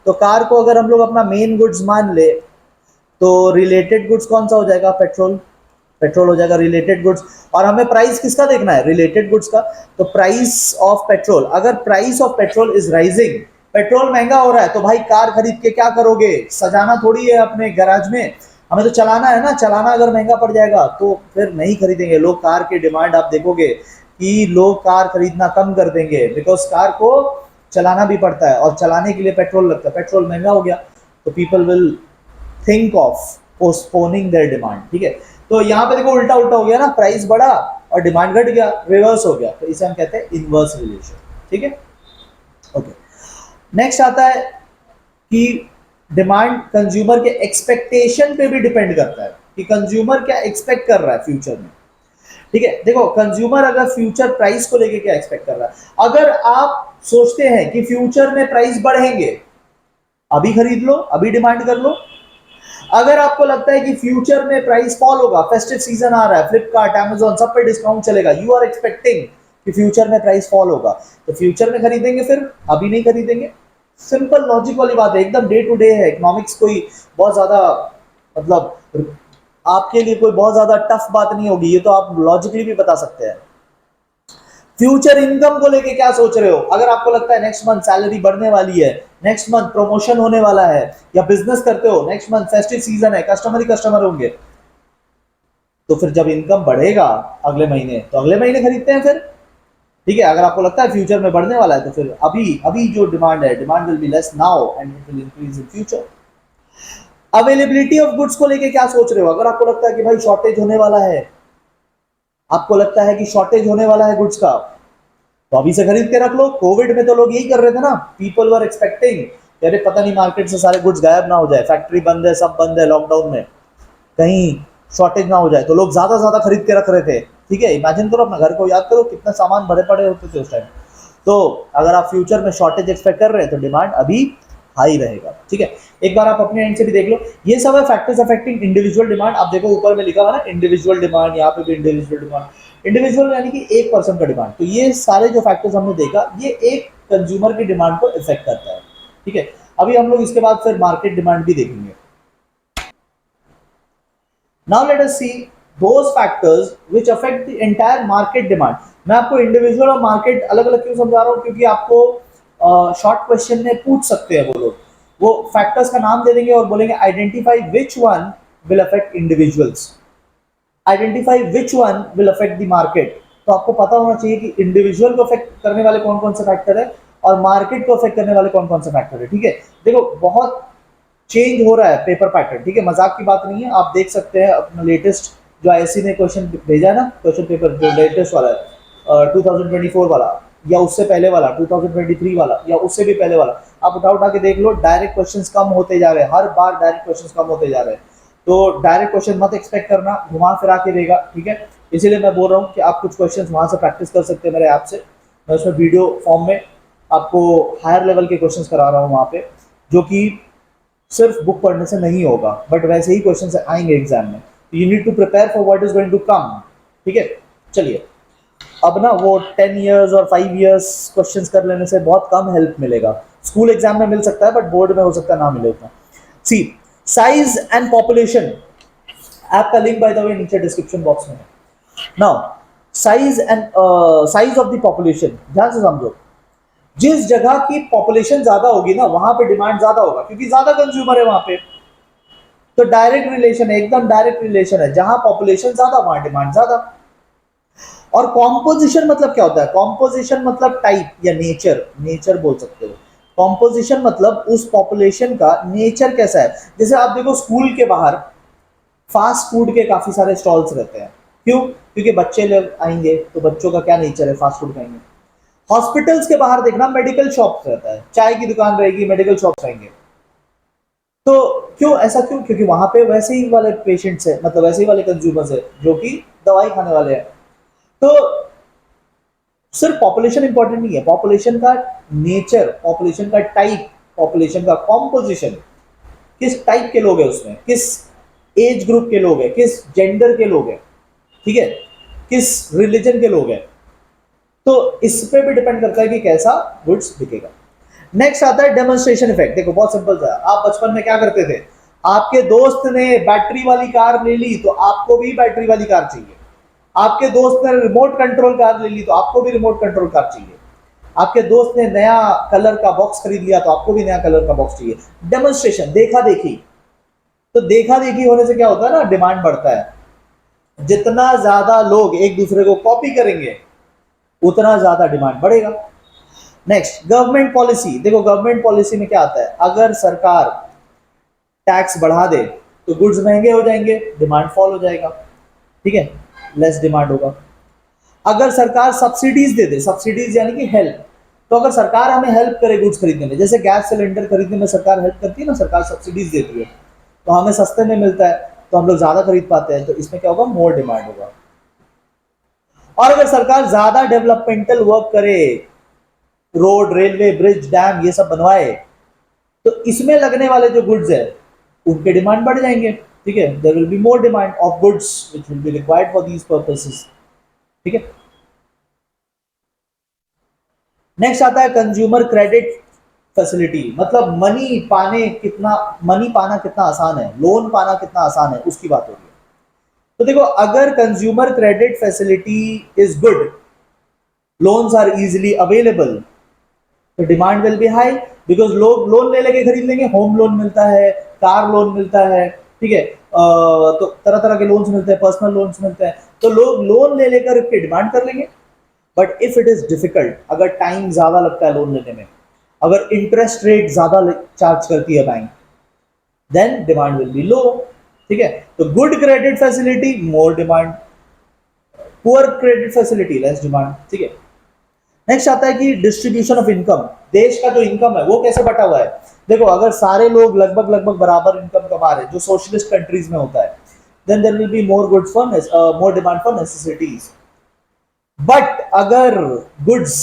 तो कार को अगर हम लोग अपना मेन गुड्स मान ले तो रिलेटेड गुड्स कौन सा हो जाएगा, पेट्रोल, पेट्रोल हो जाएगा रिलेटेड गुड्स। और हमें प्राइस किसका देखना है, रिलेटेड गुड्स का। तो प्राइस ऑफ पेट्रोल, अगर price of petrol is rising, petrol महंगा हो रहा है, तो भाई कार खरीद के क्या करोगे, सजाना थोड़ी है अपने गैराज में, हमें तो चलाना है ना। चलाना अगर महंगा पड़ जाएगा तो फिर नहीं खरीदेंगे लोग। कार की डिमांड आप देखोगे कि लोग कार खरीदना कम कर देंगे, बिकॉज कार को चलाना भी पड़ता है और चलाने के लिए पेट्रोल लगता है, पेट्रोल महंगा हो गया तो people will think of postponing their demand, ठीक है। तो यहाँ पे देखो उल्टा उल्टा हो गया ना, प्राइस बढ़ा और डिमांड घट गया, रिवर्स हो गया, तो इसे हम कहते हैं इनवर्स रिलेशन, ठीक है। ओके, नेक्स्ट आता है कि डिमांड कंज्यूमर के एक्सपेक्टेशन पे भी डिपेंड करता है कि कंज्यूमर क्या एक्सपेक्ट कर रहा है फ्यूचर में, ठीक है। देखो, कंज्यूमर अगर फ्यूचर प्राइस को लेके क्या एक्सपेक्ट कर रहा है, अगर आप सोचते हैं कि फ्यूचर में प्राइस बढ़ेंगे, अभी खरीद लो, अभी डिमांड कर लो। अगर आपको लगता है कि फ्यूचर में प्राइस फॉल होगा, फेस्टिव सीजन आ रहा है, फ्लिपकार्ट अमेजॉन सब पे डिस्काउंट चलेगा, यू आर एक्सपेक्टिंग कि फ्यूचर में प्राइस फॉल होगा, तो फ्यूचर में खरीदेंगे, फिर अभी नहीं खरीदेंगे। सिंपल लॉजिक वाली बात है, एकदम डे टू डे है। इकोनॉमिक्स कोई बहुत ज्यादा, मतलब आपके लिए कोई बहुत ज्यादा टफ बात नहीं होगी, ये तो आप लॉजिकली भी बता सकते हैं। फ्यूचर इनकम को लेके क्या सोच रहे हो, अगर आपको लगता है नेक्स्ट मंथ सैलरी बढ़ने वाली है, नेक्स्ट मंथ प्रमोशन होने वाला है, या बिजनेस करते हो, नेक्स्ट मंथ फेस्टिव सीजन है, कस्टमर ही कस्टमर होंगे, तो फिर जब इनकम बढ़ेगा अगले महीने तो अगले महीने खरीदते हैं फिर, ठीक है। अगर आपको लगता है फ्यूचर में बढ़ने वाला है तो फिर अभी अभी जो डिमांड है, demand will be less now and it will increase in future. Availability of goods को लेके क्या सोच रहे हो, अगर आपको लगता है कि भाई शॉर्टेज होने वाला है, आपको लगता है कि शॉर्टेज होने वाला है गुड्स का, तो अभी से खरीद के रख लो। कोविड में तो लोग यही कर रहे थे ना, पीपल वर एक्सपेक्टिंग, अरे पता नहीं मार्केट से सारे गुड्स गायब ना हो जाए, फैक्ट्री बंद है, सब बंद है लॉकडाउन में, कहीं शॉर्टेज ना हो जाए, तो लोग ज्यादा ज्यादा खरीद के रख रहे थे। ठीक है, इमेजिन करो अपना घर को, याद करो कितना सामान भरे पड़े होते थे उस टाइम। तो अगर आप फ्यूचर में शॉर्टेज एक्सपेक्ट कर रहे हैं तो डिमांड अभी हाई रहेगा। ठीक है, एक बार आप अपने एंड से भी देख लो। ये सब है फैक्टर्स अफेक्टिंग इंडिविजुअल डिमांड। आप देखो ऊपर में लिखा हुआ ना इंडिविजुअल डिमांड, यहाँ पे भी इंडिविजुअल डिमांड, इंडिविजुअल यानी कि एक पर्सन का डिमांड। तो ये सारे जो फैक्टर्स हमने देखा, ये एक कंज्यूमर की डिमांड को इफेक्ट करता है। ठीक है, अभी हम लोग इसके बाद फिर मार्केट डिमांड भी देखेंगे। Now let us see those factors which affect the entire market demand. मैं आपको इंडिविजुअल और मार्केट अलग अलग क्यों समझा रहा हूँ, क्योंकि आपको शॉर्ट क्वेश्चन में पूछ सकते हैं वो लोग। वो फैक्टर्स का नाम दे देंगे और बोलेंगे identify which one will affect individuals, identify which one will affect the market. तो आपको पता होना चाहिए कि इंडिविजुअल को अफेक्ट करने वाले कौन कौन से फैक्टर है और मार्केट को अफेक्ट करने वाले कौन कौन से फैक्टर है। ठीक है, देखो बहुत चेंज हो रहा है पेपर पैटर्न। ठीक है, मजाक की बात नहीं है, आप देख सकते हैं अपना लेटेस्ट जो आईएससी ने क्वेश्चन भेजा है ना, क्वेश्चन पेपर जो लेटेस्ट वाला है 2024 वाला, या उससे पहले वाला 2023 वाला, या उससे भी पहले वाला, आप उठा उठा के देख लो, डायरेक्ट क्वेश्चंस कम होते जा रहे हैं, हर बार डायरेक्ट क्वेश्चंस कम होते जा रहे हैं। तो डायरेक्ट क्वेश्चन मत एक्सपेक्ट करना, घुमा फिरा के देगा। ठीक है, इसीलिए मैं बोल रहा हूँ कि आप कुछ क्वेश्चन वहां से प्रैक्टिस कर सकते हैं मेरे ऐप से। मैं उसमें वीडियो फॉर्म में आपको हायर लेवल के क्वेश्चन करा रहा हूँ वहाँ पे, जो कि सिर्फ बुक पढ़ने से नहीं होगा, बट वैसे ही क्वेश्चन आएंगे एग्जाम में। You need to prepare for what is going to come. ठीक है, चलिए अब ना वो 10 इयर्स और 5 इयर्स क्वेश्चंस कर लेने से बहुत कम हेल्प मिलेगा। स्कूल एग्जाम में मिल सकता है, बट बोर्ड में हो सकता है ना मिले उतना। सी साइज एंड पॉपुलेशन, ऐप का लिंक बाय द वे नीचे डिस्क्रिप्शन बॉक्स में है। Now size and size of the population, ध्यान से समझो। जिस जगह की पॉपुलेशन ज्यादा होगी ना, वहां पे डिमांड ज्यादा होगा, क्योंकि ज्यादा कंज्यूमर है वहां पे। तो डायरेक्ट रिलेशन है, एकदम डायरेक्ट रिलेशन है, जहां पॉपुलेशन ज्यादा वहां डिमांड ज्यादा। और कॉम्पोजिशन मतलब क्या होता है? कॉम्पोजिशन मतलब टाइप या नेचर, नेचर बोल सकते हो। कॉम्पोजिशन मतलब उस पॉपुलेशन का नेचर कैसा है। जैसे आप देखो स्कूल के बाहर फास्ट फूड के काफी सारे स्टॉल्स रहते हैं, क्यों? क्योंकि बच्चे लोग आएंगे, तो बच्चों का क्या नेचर है, फास्ट फूड खाएंगे। हॉस्पिटल्स के बाहर देखना मेडिकल शॉप रहता है, चाय की दुकान रहेगी, मेडिकल शॉप रहेंगे। तो क्यों ऐसा, क्यों? क्योंकि वहां पे वैसे ही वाले पेशेंट्स है, मतलब वैसे ही वाले कंज्यूमर्स है जो कि दवाई खाने वाले हैं। तो सिर्फ पॉपुलेशन इंपॉर्टेंट नहीं है, पॉपुलेशन का नेचर, पॉपुलेशन का टाइप, पॉपुलेशन का कॉम्पोजिशन, किस टाइप के लोग हैं उसमें, किस एज ग्रुप के लोग हैं, किस जेंडर के लोग हैं, ठीक है, किस रिलीजन के लोग हैं। तो इस पे भी डिपेंड करता है कि कैसा गुड्स बिकेगा। नेक्स्ट आता है डेमोन्स्ट्रेशन इफेक्ट। देखो बहुत सिंपल सा, आप बचपन में क्या करते थे, आपके दोस्त ने बैटरी वाली कार ले ली तो आपको भी बैटरी वाली कार चाहिए। आपके दोस्त ने रिमोट कंट्रोल कार ले ली तो आपको भी रिमोट कंट्रोल कार चाहिए। आपके दोस्त ने नया कलर का बॉक्स खरीद लिया तो आपको भी नया कलर का बॉक्स चाहिए। डेमोन्स्ट्रेशन, देखा देखी। तो देखा देखी होने से क्या होता है ना, डिमांड बढ़ता है। जितना ज्यादा लोग एक दूसरे को कॉपी करेंगे उतना ज्यादा डिमांड बढ़ेगा। Next government policy. देखो गवर्नमेंट पॉलिसी में क्या आता है, अगर सरकार टैक्स बढ़ा दे तो गुड्स महंगे हो जाएंगे, डिमांड फॉल हो जाएगा। ठीक है, लेस डिमांड होगा। अगर सरकार सब्सिडीज दे दे, सब्सिडीज यानी कि हेल्प, तो अगर सरकार हमें हेल्प करे गुड्स खरीदने में, जैसे गैस सिलेंडर खरीदने में सरकार हेल्प करती है ना, सरकार सब्सिडीज देती है, तो हमें सस्ते में मिलता है, तो हम लोग ज्यादा खरीद पाते हैं, तो इसमें क्या होगा, मोर डिमांड होगा। और अगर सरकार ज्यादा डेवलपमेंटल वर्क करे, रोड, रेलवे, ब्रिज, डैम ये सब बनवाए, तो इसमें लगने वाले जो गुड्स है उनके डिमांड बढ़ जाएंगे। ठीक है, there will be more demand of goods which will be required for these purposes. ठीक है, नेक्स्ट आता है कंज्यूमर क्रेडिट फैसिलिटी, मतलब मनी पाना कितना आसान है, लोन पाना कितना आसान है, उसकी बात हो रही है। तो देखो अगर consumer credit facility is good, loans are easily available, तो demand will be high, because लोग लोन ले लेके खरीद लेंगे। होम लोन मिलता है, कार लोन मिलता है, ठीक है, तो तरह तरह के लोन्स मिलते हैं, पर्सनल लोन्स मिलते हैं, तो लोग लोन ले लेकर के डिमांड कर लेंगे। But if it is difficult, अगर टाइम ज्यादा लगता है लोन लेने में, अगर इंटरेस्ट रेट ज्यादा चार्ज करती है bank, then demand will be low. ठीक है, तो good credit facility more demand, poor credit facility less demand. ठीक है, नेक्स्ट आता है कि डिस्ट्रीब्यूशन ऑफ इनकम, देश का जो इनकम है वो कैसे बटा हुआ है। देखो अगर सारे लोग लगभग लगभग बराबर इनकम कमा रहे हैं, जो सोशलिस्ट कंट्रीज में होता है, then there will be more goods for more demand for necessities. But अगर गुड्स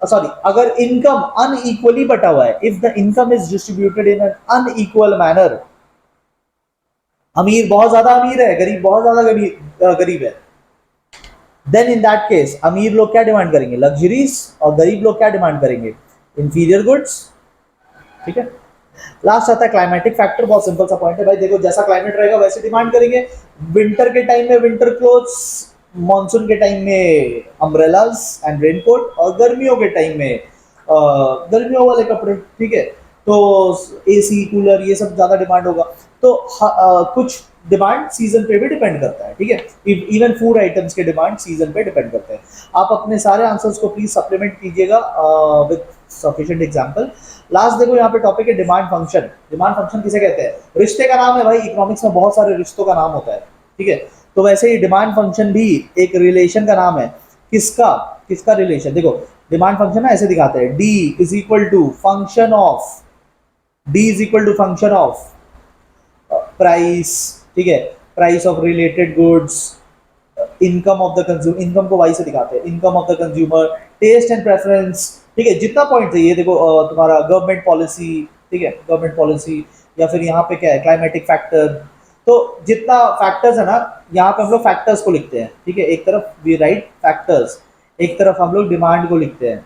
सॉरी अगर इनकम अनइक्वली बटा हुआ है, if the income is distributed in an unequal manner, अमीर बहुत ज्यादा अमीर है, गरीब बहुत ज्यादा गरीब है, देन इन दैट केस अमीर लोग क्या डिमांड करेंगे, लग्जरीज, और गरीब लोग क्या डिमांड करेंगे, इंफीरियर गुड्स। ठीक है। लास्ट आता है क्लाइमेटिक फैक्टर, बहुत सिंपल सा पॉइंट है भाई, देखो जैसा क्लाइमेट रहेगा वैसे डिमांड करेंगे। विंटर के टाइम में विंटर क्लोथ्स, मानसून के टाइम में अम्ब्रेलाज एंड रेनकोट, और गर्मियों के टाइम में गर्मियों वाले कपड़े। ठीक है। तो एसी कूलर ये सब ज्यादा डिमांड होगा। तो कुछ डिमांड सीजन पे भी डिपेंड करता है। ठीक है। इवन फूड आइटम्स के डिमांड सीजन पे डिपेंड करते हैं। आप अपने सारे आंसर्स को प्लीज सप्लीमेंट कीजिएगा विद सफिशिएंट एग्जांपल। लास्ट देखो यहाँ पे टॉपिक है डिमांड फंक्शन। डिमांड फंक्शन किसे कहते हैं, रिश्ते का नाम है भाई, इकोनॉमिक्स में बहुत सारे रिश्तों का नाम होता है। ठीक है। तो वैसे ही डिमांड फंक्शन भी एक रिलेशन का नाम है। किसका किसका रिलेशन, देखो डिमांड फंक्शन ना ऐसे दिखाते हैं, D is equal to function of, D is equal to function of price. ठीक है। Price of related goods, income of the consumer, income को वाई से दिखाते हैं, income of the consumer, taste and preference. ठीक है। जितना पॉइंट है ये देखो तुम्हारा गवर्नमेंट पॉलिसी। ठीक है। गवर्नमेंट पॉलिसी, या फिर यहाँ पे क्या है, क्लाइमेटिक फैक्टर। तो जितना फैक्टर्स है ना, यहाँ पे हम लोग फैक्टर्स को लिखते हैं। ठीक है। एक तरफ वी राइट फैक्टर्स, एक तरफ हम लोग डिमांड को लिखते हैं,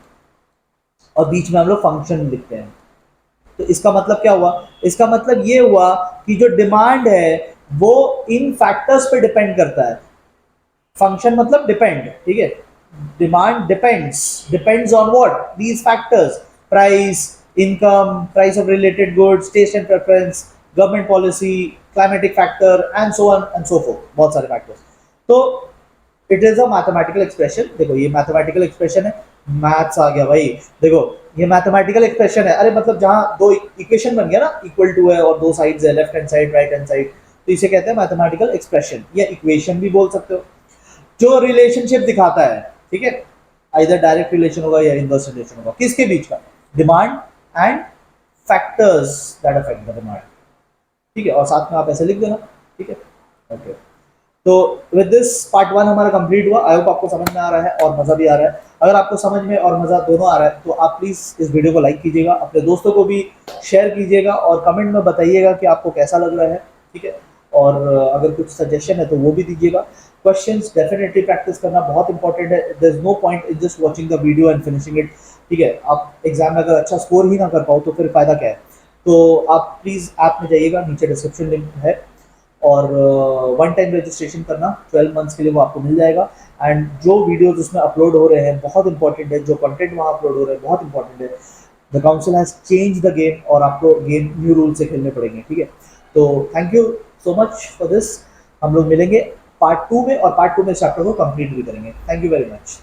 और बीच में हम लोग फंक्शन लिखते हैं। तो इसका मतलब क्या हुआ, इसका मतलब ये हुआ कि जो डिमांड है वो इन फैक्टर्स पे डिपेंड करता है। फंक्शन मतलब डिपेंड। ठीक है। Demand depends on what, these factors, price, income, price of related goods, taste and preference, government policy, climatic factor and so on and so forth, बहुत सारे फैक्टर्स। तो it is a mathematical expression. देखो ये mathematical expression है, maths आ गया भाई। देखो ये मैथमेटिकल एक्सप्रेशन है, अरे मतलब जहां दो इक्वेशन बन गया ना, इक्वल टू है और दो साइड्स है, left hand side right hand side, तो इसे कहते हैं मैथमेटिकल एक्सप्रेशन, या इक्वेशन भी बोल सकते हो, जो रिलेशनशिप दिखाता है। ठीक है। आइदर डायरेक्ट रिलेशन होगा या इनवर्स रिलेशन होगा, किसके बीच का, demand and factors that affect the demand. ठीक है। और साथ में आप ऐसे लिख देना। ठीक है। ओके। तो विद दिस पार्ट 1 हमारा कंप्लीट हुआ। आई होप आपको समझ में आ रहा है और मजा भी आ रहा है। अगर आपको समझ में और मजा दोनों आ रहा है तो आप प्लीज इस वीडियो को लाइक कीजिएगा, अपने दोस्तों को भी शेयर कीजिएगा, और कमेंट में बताइएगा कि आपको कैसा लग रहा है। ठीक है। और अगर कुछ सजेशन है तो वो भी दीजिएगा। क्वेश्चंस डेफिनेटली प्रैक्टिस करना बहुत इंपॉर्टेंट है। There is no point in just watching the video and finishing it. ठीक है। आप एग्जाम में अगर अच्छा स्कोर ही ना कर पाओ तो फिर फायदा क्या है। तो आप प्लीज ऐप में जाइएगा, नीचे डिस्क्रिप्शन लिंक है, और वन टाइम रजिस्ट्रेशन करना 12 मंथ्स के लिए, वो आपको मिल जाएगा। एंड जो वीडियोज उसमें अपलोड हो रहे हैं बहुत इंपॉर्टेंट है, जो कंटेंट वहाँ अपलोड हो रहे हैं बहुत इंपॉर्टेंट है। The council has change the game, और आपको गेम न्यू रूल से खेलने पड़ेंगे। ठीक है। तो thank you so much for this. हम लोग मिलेंगे पार्ट 2 में, और पार्ट 2 में चैप्टर को कंप्लीट भी करेंगे। Thank you very much.